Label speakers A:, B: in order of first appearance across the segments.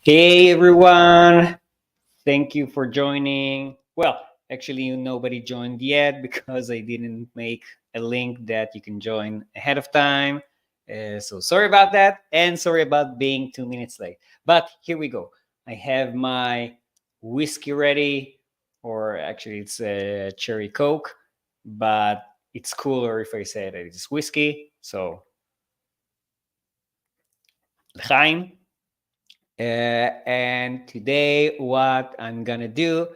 A: Hey everyone, thank you for joining. Well, actually, nobody joined yet because I didn't make a link that you can join ahead of time. So sorry about that, and sorry about being 2 minutes late. But here we go. I have my whiskey ready, or actually, it's a cherry coke, but it's cooler if I say that it's whiskey. So, l'chaim. And today, what I'm gonna do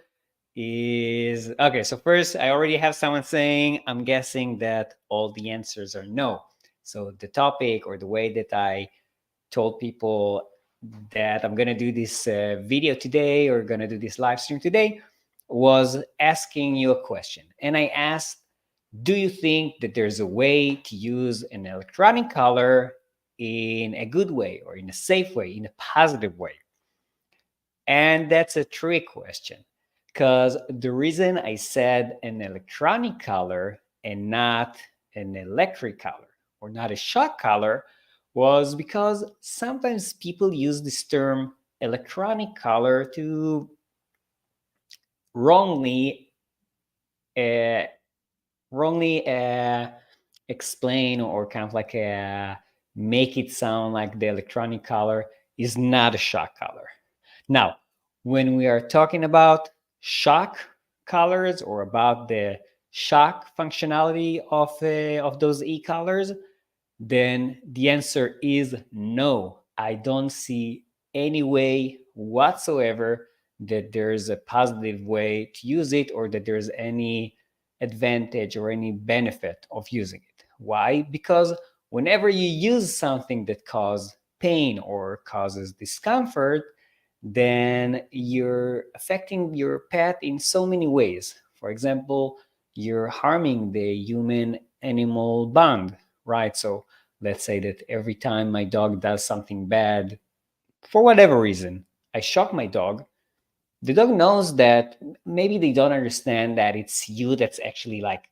A: is okay. So first, I already have someone saying I'm guessing that all the answers are no. So the topic or the way that I told people that I'm gonna do this video today or gonna do this live stream today was asking you a question, and I asked, do you think that there's a way to use an electronic color in a good way or in a safe way, in a positive way? And that's a trick question because the reason I said an electronic color and not an electric color or not a shock color was because sometimes people use this term electronic color to wrongly uh, wrongly explain or kind of like make it sound like the electronic color is not a shock color. Now, when we are talking about shock colors or about the shock functionality of those e-colors, then the answer is no. I don't see any way whatsoever that there's a positive way to use it or that there's any advantage or any benefit of using it. Why? Because whenever you use something that causes pain or causes discomfort, then you're affecting your pet in so many ways. For example, you're harming the human animal bond, right? So let's say that every time my dog does something bad, for whatever reason, I shock my dog. The dog knows that maybe they don't understand that it's you that's actually like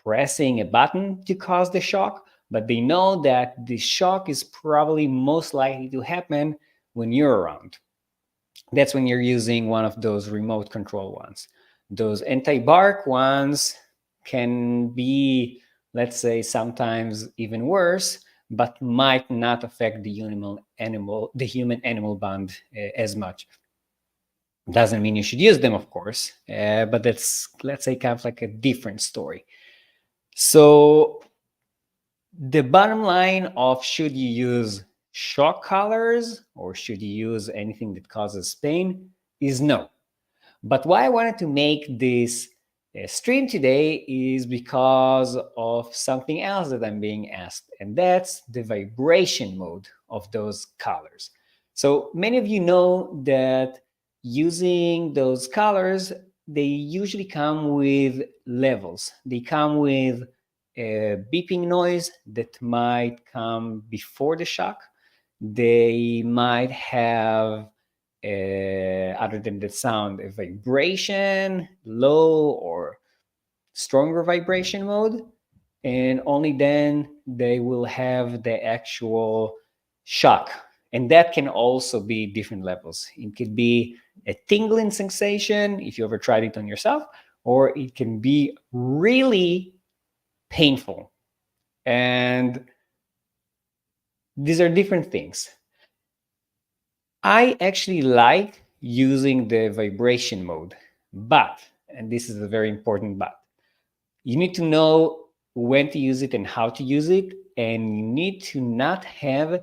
A: pressing a button to cause the shock, but they know that the shock is probably most likely to happen when you're around. That's when you're using one of those remote control ones. Those anti-bark ones can be, let's say, sometimes even worse, but might not affect the human animal bond as much. Doesn't mean you should use them, of course, but that's, let's say, kind of like a different story. So the bottom line of should you use shock collars or should you use anything that causes pain is no. But why I wanted to make this stream today is because of something else that I'm being asked, and that's the vibration mode of those collars. So many of you know that using those collars, they usually come with levels. They come with a beeping noise that might come before the shock. They might have other than the sound, a vibration, low or stronger vibration mode, and only then they will have the actual shock. And that can also be different levels. It could be a tingling sensation if you ever tried it on yourself, or it can be really painful. And these are different things. I actually like using the vibration mode, but, and this is a very important but, you need to know when to use it and how to use it, and you need to not have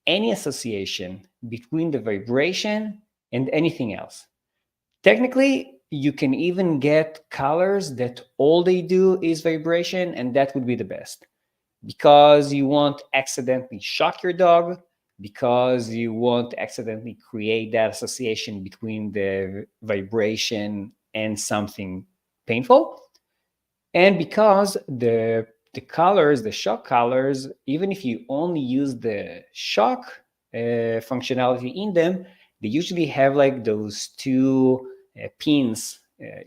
A: any association between the vibration and anything else. Technically, you can even get colors that all they do is vibration, and that would be the best because you won't accidentally shock your dog, because you won't accidentally create that association between the vibration and something painful, and because the colors, the shock colors, even if you only use the shock functionality in them, they usually have like those two pins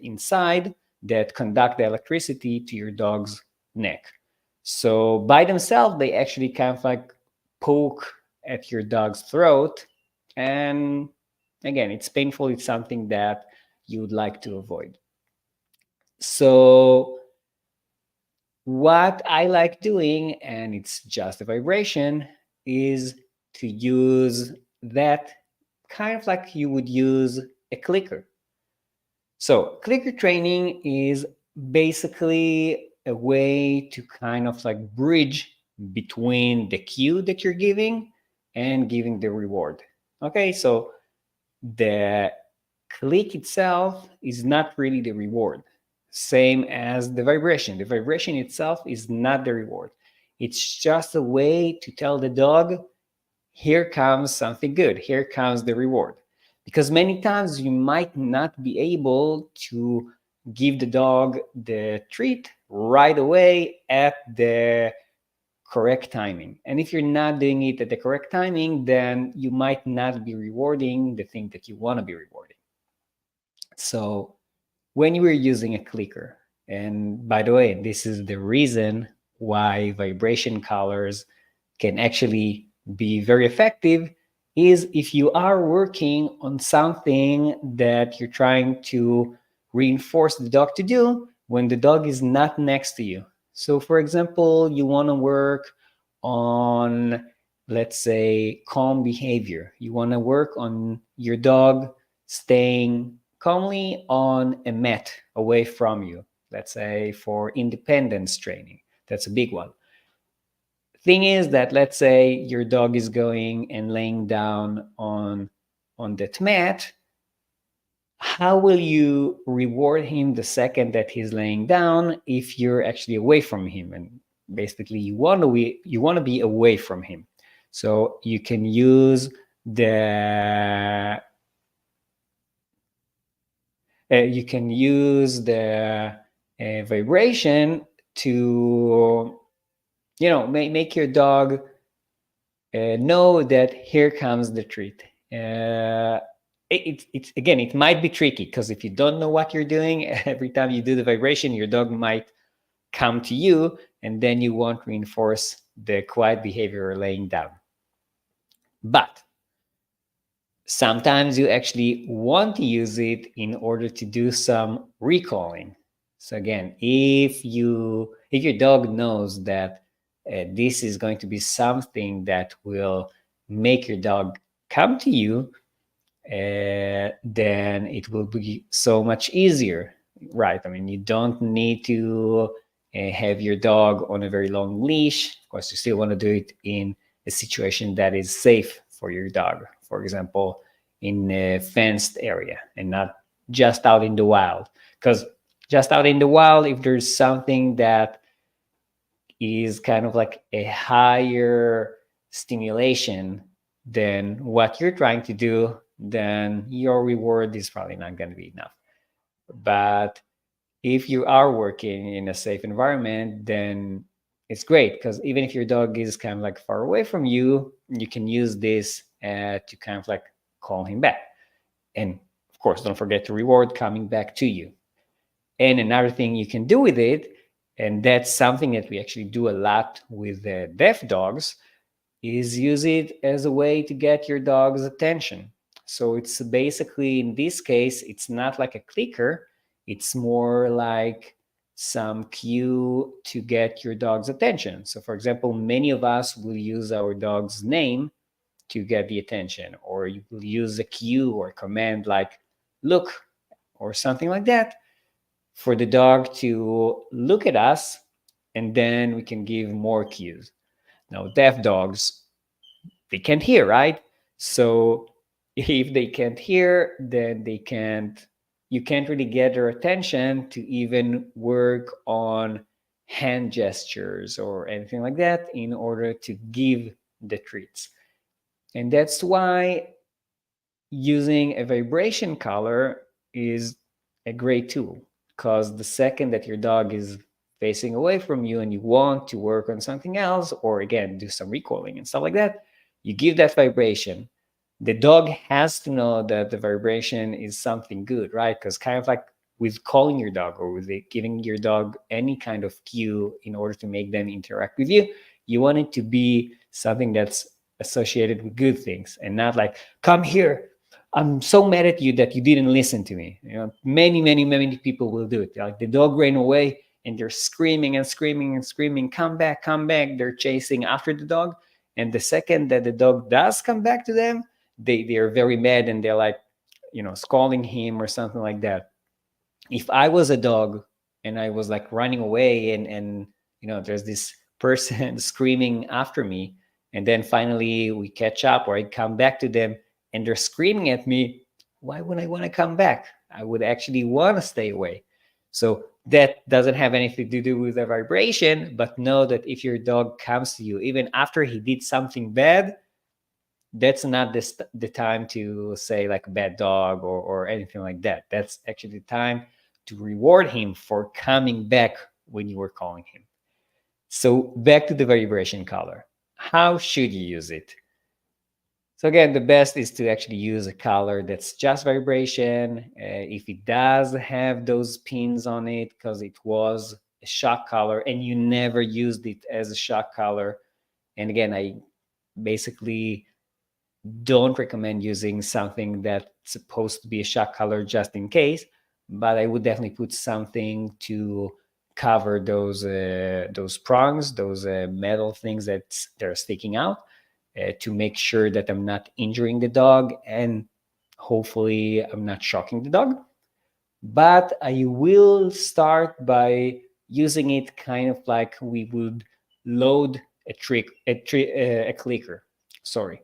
A: inside that conduct the electricity to your dog's neck. So by themselves, they actually kind of like poke at your dog's throat, and again, it's painful. It's something that you would like to avoid. So what I like doing, and it's just a vibration, is to use that kind of like you would use a clicker. So clicker training is basically a way to kind of like bridge between the cue that you're giving and giving the reward. Okay, so the click itself is not really the reward. Same as the vibration. The vibration itself is not the reward. It's just a way to tell the dog, here comes something good, here comes the reward. Because many times you might not be able to give the dog the treat right away at the correct timing. And if you're not doing it at the correct timing, then you might not be rewarding the thing that you want to be rewarding. So when you were using a clicker, and by the way, this is the reason why vibration collars can actually be very effective, is if you are working on something that you're trying to reinforce the dog to do when the dog is not next to you. So for example, you want to work on, let's say, calm behavior. You want to work on your dog staying calmly on a mat away from you, let's say for independence training. That's a big one. Thing is that, let's say your dog is going and laying down on that mat. How will you reward him the second that he's laying down if you're actually away from him? And basically you want to be away from him. So you can use the vibration to make your dog know that here comes the treat. It's again, it might be tricky because if you don't know what you're doing, every time you do the vibration, your dog might come to you, and then you won't reinforce the quiet behavior or laying down. But sometimes you actually want to use it in order to do some recalling. So again, if your dog knows that this is going to be something that will make your dog come to you, then it will be so much easier, right? I mean, you don't need to have your dog on a very long leash. Of course, you still want to do it in a situation that is safe for your dog. For example, in a fenced area and not just out in the wild. Because just out in the wild, if there's something that is kind of like a higher stimulation than what you're trying to do, then your reward is probably not going to be enough. But if you are working in a safe environment, then it's great, because even if your dog is kind of like far away from you, you can use this to kind of like call him back. And of course, don't forget to reward coming back to you. And another thing you can do with it, and that's something that we actually do a lot with deaf dogs, is use it as a way to get your dog's attention. So it's basically, in this case, it's not like a clicker, it's more like some cue to get your dog's attention. So for example, many of us will use our dog's name to get the attention, or you will use a cue or command like look or something like that for the dog to look at us, and then we can give more cues. Now, deaf dogs, they can't hear, right? So if they can't hear, then you can't really get their attention to even work on hand gestures or anything like that in order to give the treats. And that's why using a vibration collar is a great tool, because the second that your dog is facing away from you and you want to work on something else, or again, do some recalling and stuff like that, you give that vibration. The dog has to know that the vibration is something good, right? Because kind of like with calling your dog or with giving your dog any kind of cue in order to make them interact with you, you want it to be something that's associated with good things and not like, come here, I'm so mad at you that you didn't listen to me. Many people will do it. Like the dog ran away and they're screaming and screaming and screaming, come back, come back. They're chasing after the dog. And the second that the dog does come back to them, they are very mad and they're like, scolding him or something like that. If I was a dog and I was like running away and there's this person screaming after me, and then finally we catch up or I come back to them and they're screaming at me, why would I want to come back? I would actually want to stay away. So that doesn't have anything to do with the vibration, but know that if your dog comes to you, even after he did something bad, that's not the time to say like bad dog or anything like that. That's actually the time to reward him for coming back when you were calling him. So back to the vibration color. How should you use it? So again, the best is to actually use a color that's just vibration. If it does have those pins on it because it was a shock color and you never used it as a shock color, and again, I basically don't recommend using something that's supposed to be a shock color just in case, but I would definitely put something to cover those prongs, those metal things that are sticking out, to make sure that I'm not injuring the dog and hopefully I'm not shocking the dog. But I will start by using it kind of like we would load a clicker. Sorry.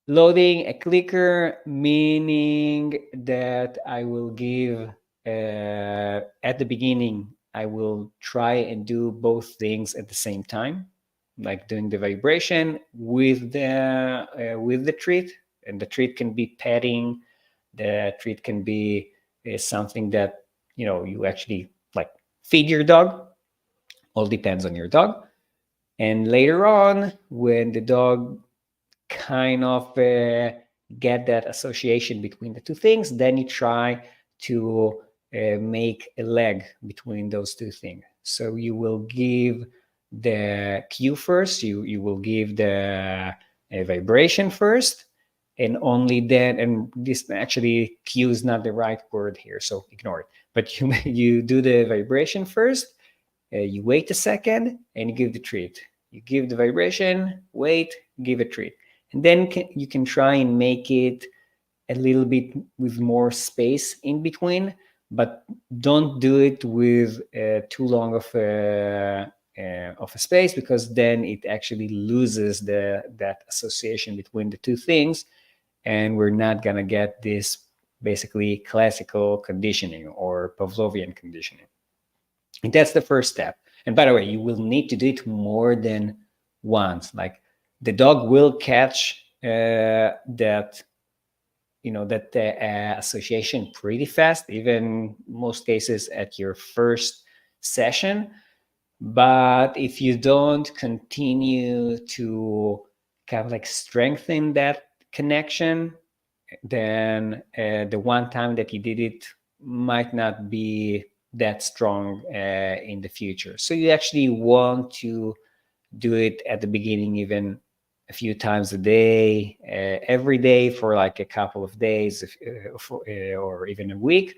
A: Loading a clicker, meaning that I will give, at the beginning, I will try and do both things at the same time, like doing the vibration with the treat. And the treat can be petting, the treat can be something that, you actually like feed your dog. All depends on your dog. And later on, when the dog kind of get that association between the two things, then you try to make a leg between those two things. So you will give the cue first, you will give the vibration first, and only then, and this actually cue is not the right word here, so ignore it. But you do the vibration first, you wait a second, and you give the treat. You give the vibration, wait, give a treat. And then you can try and make it a little bit with more space in between, but don't do it with too long of a space, because then it actually loses that association between the two things, and we're not gonna get this basically classical conditioning or Pavlovian conditioning. And that's the first step. And by the way, you will need to do it more than once. Like the dog will catch that association pretty fast, even most cases at your first session. But if you don't continue to kind of like strengthen that connection, then the one time that you did it might not be that strong in the future. So you actually want to do it at the beginning, even a few times a day, every day for like a couple of days, or even a week,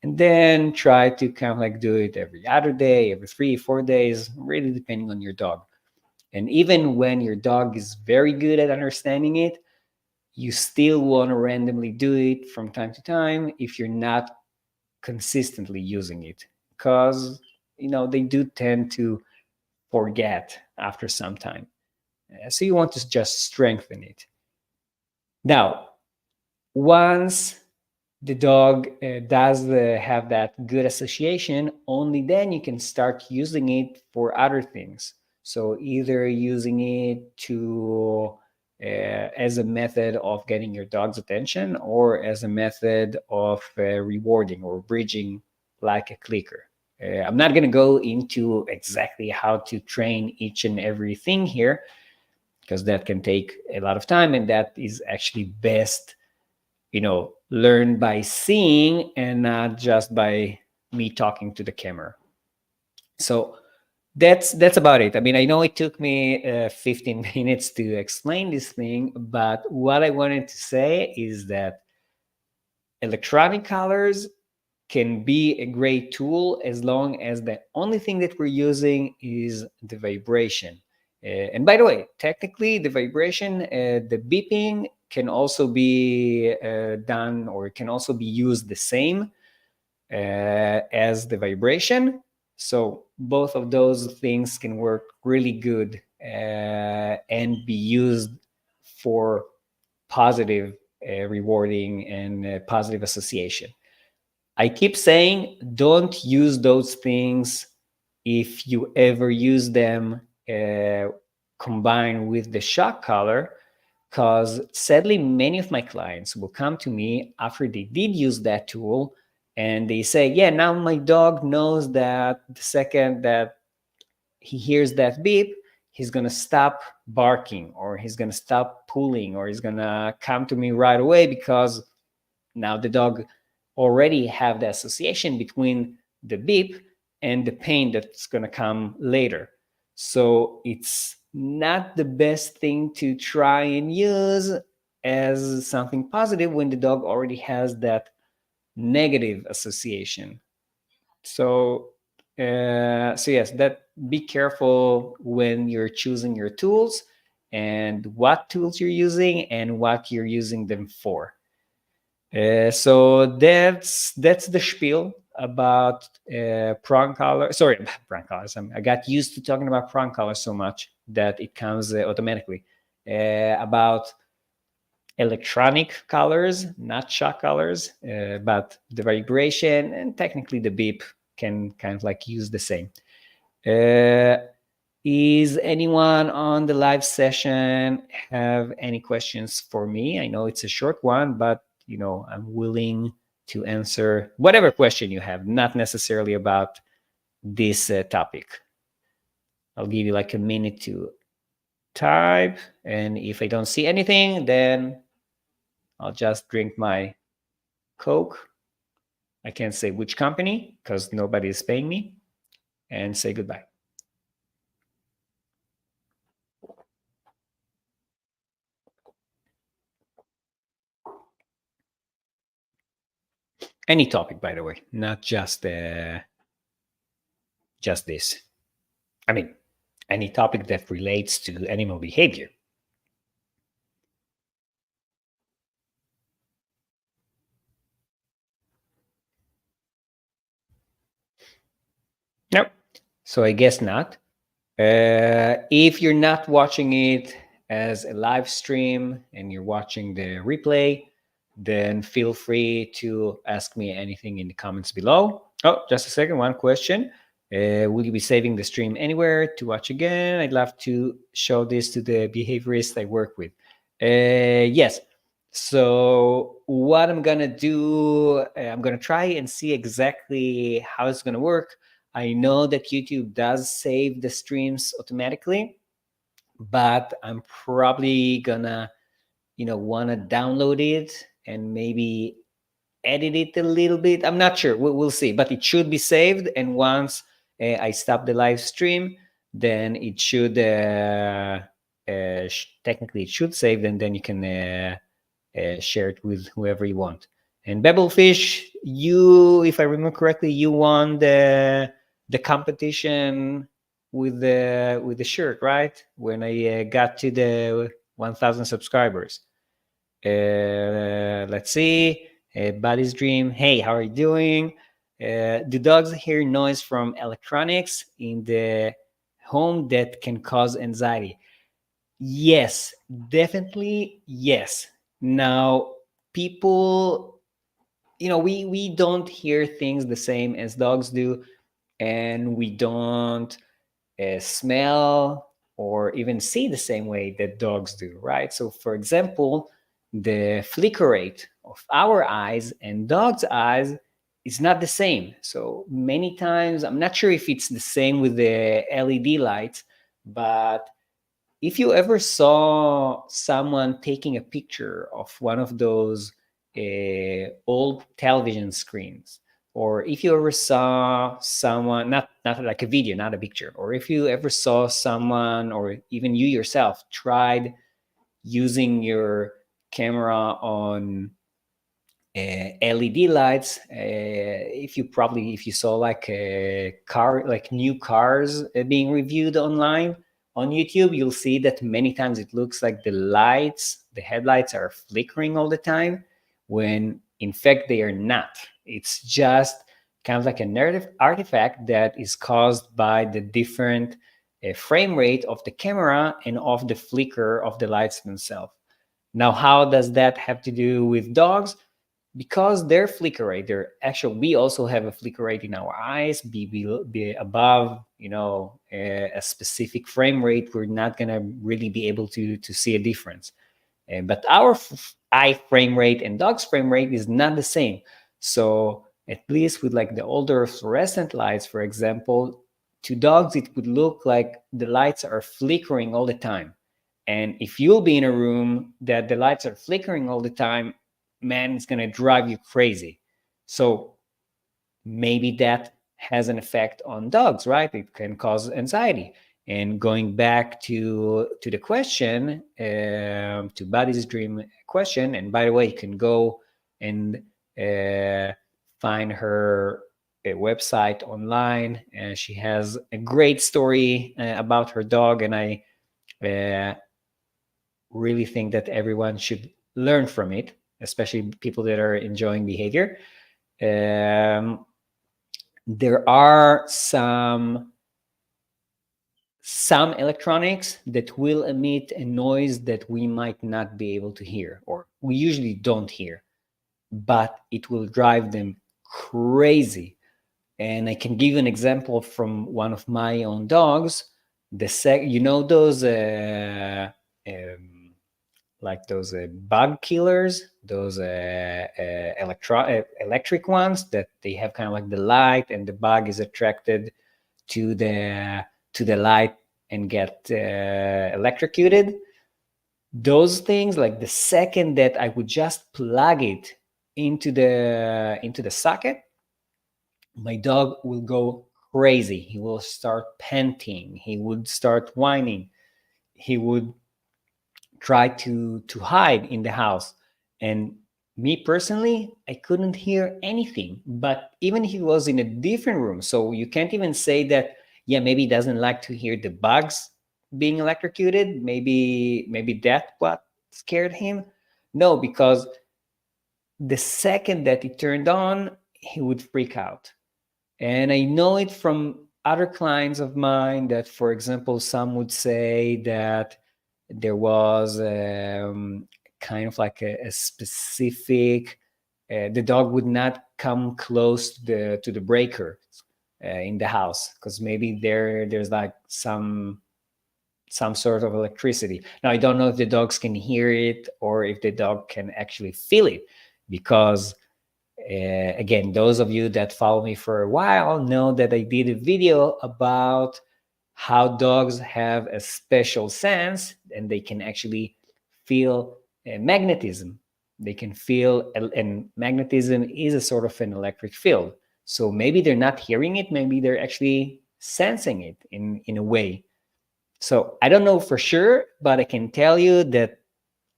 A: and then try to kind of like do it every other day, every 3 4 days, really depending on your dog. And even when your dog is very good at understanding it, you still want to randomly do it from time to time if you're not consistently using it, because they do tend to forget after some time. So you want to just strengthen it. Now, once the dog does have that good association, only then you can start using it for other things. So either using it to as a method of getting your dog's attention, or as a method of rewarding or bridging, like a clicker. I'm not going to go into exactly how to train each and everything here, because that can take a lot of time, and that is actually best learned by seeing and not just by me talking to the camera. So That's about it. I mean, I know it took me 15 minutes to explain this thing, but what I wanted to say is that electronic colors can be a great tool as long as the only thing that we're using is the vibration. And by the way, technically, the vibration, the beeping can also be done, or it can also be used the same as the vibration. So both of those things can work really good and be used for positive rewarding and positive association. I keep saying don't use those things if you ever use them combined with the shock color, because sadly, many of my clients will come to me after they did use that tool and they say, yeah, now my dog knows that the second that he hears that beep, he's going to stop barking, or he's going to stop pulling, or he's going to come to me right away, because now the dog already have the association between the beep and the pain that's going to come later. So it's not the best thing to try and use as something positive when the dog already has that negative association. So yes, that be careful when you're choosing your tools and what tools you're using and what you're using them for. So that's the spiel about prong color. Sorry, prong colors. I got used to talking about prong colors so much that it comes automatically. About electronic colors, not shock colors, but the vibration and technically the beep can kind of like use the same. Uh, is anyone on the live session have any questions for me? I know it's a short one, but I'm willing to answer whatever question you have, not necessarily about this topic. I'll give you like a minute to type, and if I don't see anything, then I'll just drink my Coke. I can't say which company because nobody is paying me, and say goodbye. Any topic, by the way, not just this. I mean, any topic that relates to animal behavior. Nope. So I guess not. If you're not watching it as a live stream and you're watching the replay, then feel free to ask me anything in the comments below. Oh, just a second. One question. Will you be saving the stream anywhere to watch again? I'd love to show this to the behaviorists I work with. Yes. So what I'm gonna do, I'm gonna try and see exactly how it's gonna work. I know that YouTube does save the streams automatically, but I'm probably gonna, wanna download it and maybe edit it a little bit. I'm not sure. We'll see, but it should be saved. And once I stop the live stream, then it should technically it should save, and then you can share it with whoever you want. And Bebblefish, you, if I remember correctly, you won the competition with the shirt, right? When I got to the 1,000 subscribers. Let's see. Buddy's Dream. Hey, how are you doing? Do dogs hear noise from electronics in the home that can cause anxiety? Yes, definitely yes. Now, people, we don't hear things the same as dogs do, and we don't smell or even see the same way that dogs do, right? So, for example, the flicker rate of our eyes and dogs' eyes is not the same. So, many times, I'm not sure if it's the same with the LED lights, but if you ever saw someone taking a picture of one of those old television screens, or if you ever saw someone, not like a video, not a picture, or if you ever saw someone, or even you yourself tried using your camera on LED lights. If you saw like a car, like new cars being reviewed online on YouTube, you'll see that many times it looks like the headlights are flickering all the time, when in fact they are not. It's just kind of like a narrative artifact that is caused by the different frame rate of the camera and of the flicker of the lights themselves. Now, how does that have to do with dogs? Because their flicker rate, we also have a flicker rate in our eyes, be above, a specific frame rate, we're not going to really be able to see a difference. But our eye frame rate and dog's frame rate is not the same. So at least with like the older fluorescent lights, for example, to dogs, it would look like the lights are flickering all the time. And if you'll be in a room that the lights are flickering all the time, man, it's going to drive you crazy. So maybe that has an effect on dogs, right? It can cause anxiety. And going back to the question, to Buddy's dream question, and by the way, you can go and find her a website online. She has a great story about her dog, and I really think that everyone should learn from it, especially people that are enjoying behavior. There are some electronics that will emit a noise that we might not be able to hear, or we usually don't hear, but it will drive them crazy. And I can give you an example from one of my own dogs. Those like those bug killers, those electric ones that they have kind of like the light, and the bug is attracted to the light and get electrocuted. Those things, like the second that I would just plug it into the socket, my dog will go crazy. He will start panting. He would start whining. He would try to hide in the house. And me personally, I couldn't hear anything. But even he was in a different room, so you can't even say that, yeah, maybe he doesn't like to hear the bugs being electrocuted. Maybe that's what scared him. No, because the second that it turned on, he would freak out. And I know it from other clients of mine that, for example, some would say that there was kind of like a specific, the dog would not come close to the breaker in the house, because maybe there's like some sort of electricity. Now, I don't know if the dogs can hear it or if the dog can actually feel it, because again, those of you that follow me for a while know that I did a video about how dogs have a special sense, and they can actually feel magnetism. They can feel, and magnetism is a sort of an electric field. So maybe they're not hearing it, maybe they're actually sensing it in a way. So I don't know for sure, but I can tell you that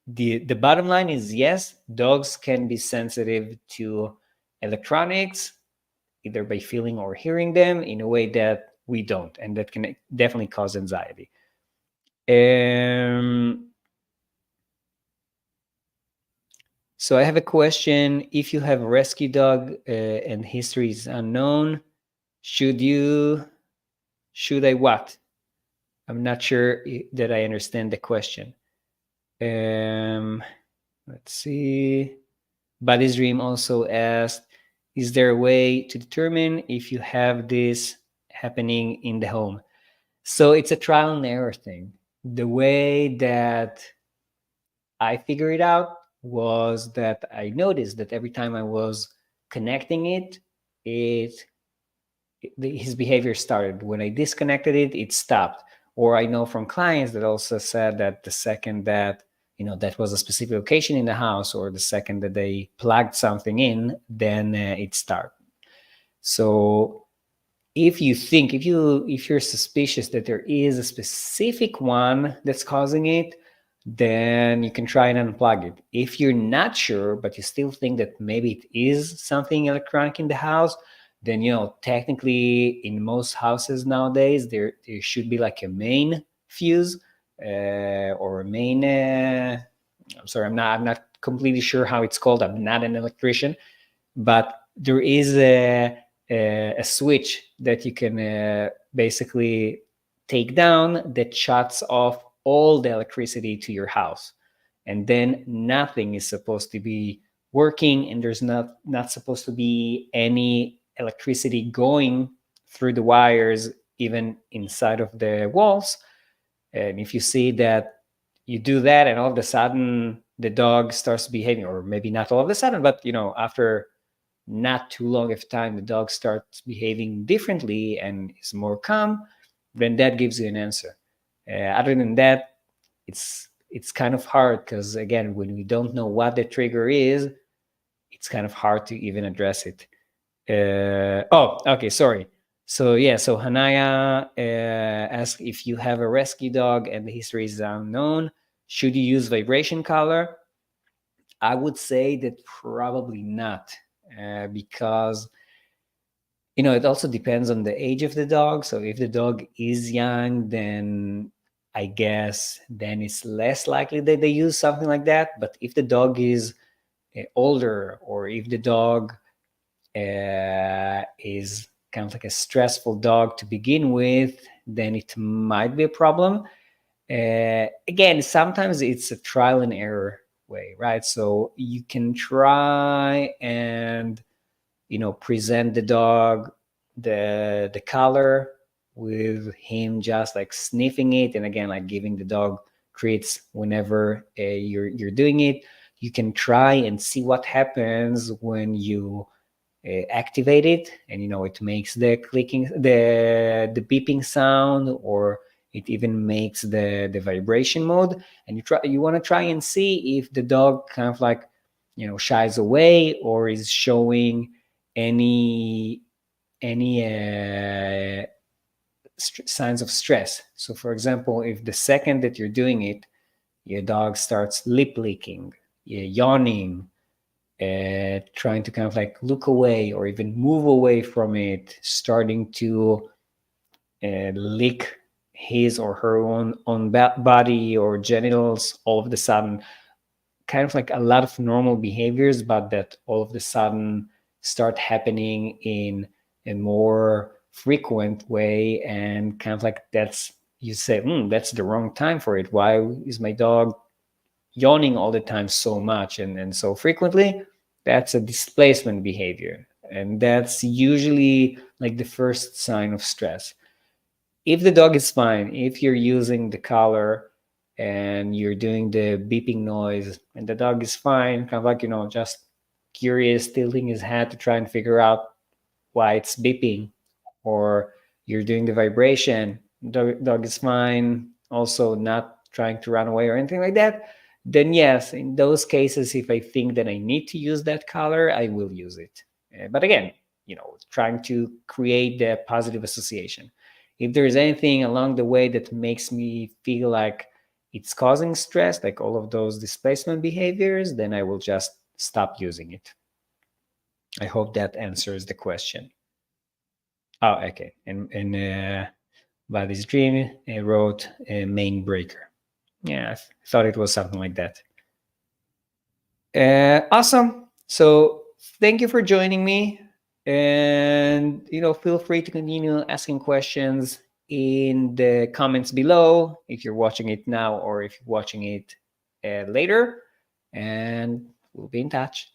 A: the bottom line is, yes, dogs can be sensitive to electronics, either by feeling or hearing them, in a way that we don't, and that can definitely cause anxiety. So I have a question. If you have a rescue dog and history is unknown, should I what? I'm not sure that I understand the question. Let's see. Buddy's Dream also asked, is there a way to determine if you have this happening in the home? So it's a trial and error thing. The way that I figured it out was that I noticed that every time I was connecting it, his behavior started. When I disconnected it, it stopped. Or I know from clients that also said that the second that that was a specific location in the house, or the second that they plugged something in, then it started. So if you're suspicious that there is a specific one that's causing it, then you can try and unplug it. If you're not sure, but you still think that maybe it is something electronic in the house, then technically in most houses nowadays there should be like a main fuse or a main. I'm sorry, I'm not completely sure how it's called. I'm not an electrician, but there is a switch that you can basically take down that shuts off all the electricity to your house, and then nothing is supposed to be working, and there's not supposed to be any electricity going through the wires, even inside of the walls. And if you see that you do that and all of a sudden the dog starts behaving, or maybe not all of a sudden, but after not too long of time the dog starts behaving differently and is more calm, then that gives you an answer. Other than that, it's kind of hard, because again, when we don't know what the trigger is, it's kind of hard to even address it. Oh, okay, sorry. So yeah, so Hanaya asked, if you have a rescue dog and the history is unknown, should you use vibration color? I would say that probably not, because it also depends on the age of the dog. So if the dog is young, then I guess then it's less likely that they use something like that. But if the dog is older, or if the dog is kind of like a stressful dog to begin with, then it might be a problem. Again, sometimes it's a trial and error way, right? So you can try and present the dog the color with him just like sniffing it, and again, like giving the dog treats whenever you're doing it. You can try and see what happens when you activate it, and it makes the clicking, the beeping sound, or it even makes the vibration mode. And you want to try and see if the dog kind of like shies away, or is showing any signs of stress. So for example, if the second that you're doing it, your dog starts lip licking, yawning, trying to kind of like look away or even move away from it, starting to lick his or her own body or genitals, all of a sudden, kind of like a lot of normal behaviors, but that all of a sudden start happening in a more frequent way, and kind of like you say, that's the wrong time for it. Why is my dog yawning all the time so much and so frequently? That's a displacement behavior, and that's usually like the first sign of stress. If the dog is fine, if you're using the collar and you're doing the beeping noise and the dog is fine, kind of like just curious, tilting his head to try and figure out why it's beeping, or you're doing the vibration, dog is fine, also not trying to run away or anything like that, then yes, in those cases, if I think that I need to use that color, I will use it. But again, trying to create the positive association. If there's anything along the way that makes me feel like it's causing stress, like all of those displacement behaviors, then I will just stop using it. I hope that answers the question. Oh, okay. And Body's Dream wrote a main breaker. Yeah, I thought it was something like that. Awesome. So thank you for joining me, and feel free to continue asking questions in the comments below if you're watching it now or if you're watching it later, and we'll be in touch.